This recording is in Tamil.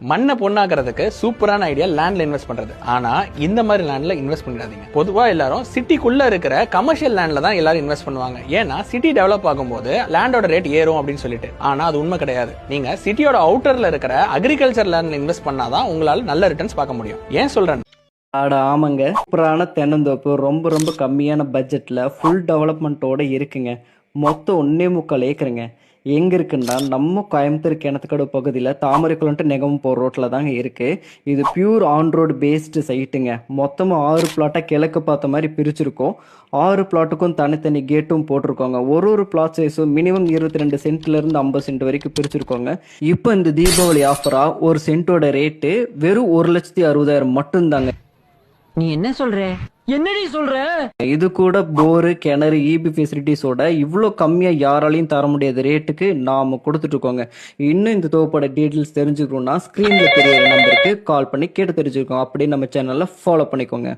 மண்ணை பொண்ணாக்குறதுக்கு சூப்பரான ஐடியா லேண்ட்ல இன்வெஸ்ட் பண்றது. ஆனா இந்த மாதிரி லேண்ட்ல இன்வெஸ்ட் பண்ணிடாதீங்க. பொதுவா எல்லாரும் சிட்டிக்குள்ள இருக்கிற கமர்ஷியல் லேண்ட்ல தான் எல்லாரும் இன்வெஸ்ட் பண்ணுவாங்க. ஏன்னா சிட்டி டெவலப் ஆகும்போது லேண்டோட ரேட் ஏறும் அப்படின்னு சொல்லிட்டு. ஆனா அது உண்மை கிடையாது. நீங்க சிட்டியோட அவுட்டர்ல இருக்கிற அக்ரிகல்ச்சர் லேண்ட்ல இன்வெஸ்ட் பண்ணாதான் உங்களால நல்ல ரிட்டர்ன்ஸ் பார்க்க முடியும். ஏன் சொல்றேன்? ஆமாங்க, சூப்பரான தென்னந்தோப்பு ரொம்ப ரொம்ப கம்மியான பட்ஜெட்ல ஃபுல் டெவலப்மெண்ட்டோட இருக்குங்க. மொத்தம் 1.25 ஏக்கருங்க. எங்க இருக்குன்னா நம்ம கோயம்புத்தூர் கிணத்துக்கடவு பகுதியில் தாமரைக்குளம்ட்டு நெகமும் போகிற ரோட்டில் தாங்க இருக்கு. இது பியூர் ஆன் ரோடு பேஸ்டு சைட்டுங்க. மொத்தமாக 6 பிளாட்டாக கிழக்கு பார்த்த மாதிரி பிரிச்சிருக்கோம். 6 பிளாட்டுக்கும் தனித்தனி கேட்டும் போட்டிருக்கோங்க. ஒரு பிளாட் சைஸும் மினிமம் 22 சென்ட்லேருந்து 50 சென்ட் வரைக்கும் பிரிச்சிருக்கோங்க. இப்போ இந்த தீபாவளி ஆஃபராக ஒரு சென்ட்டோட ரேட்டு வெறும் 1,60,000 மட்டும்தாங்க. நீ என்ன சொல்ற? என்னடி சொல்ற? இது கூட போரு கிணறு இபி ஃபெசிலிட்டிஸோட இவ்வளோ கம்மியாக யாராலையும் தர முடியாத ரேட்டுக்கு நாம கொடுத்துட்டு இருக்கோங்க. இன்னும் இந்த தொகுப்போட டீட்டெயில்ஸ் தெரிஞ்சுக்கணும்னா ஸ்க்ரீனில் தெரியற நம்பருக்கு கால் பண்ணி கேட்டு தெரிஞ்சுக்கோங்க. அப்படியே நம்ம சேனலில் ஃபாலோ பண்ணிக்கோங்க.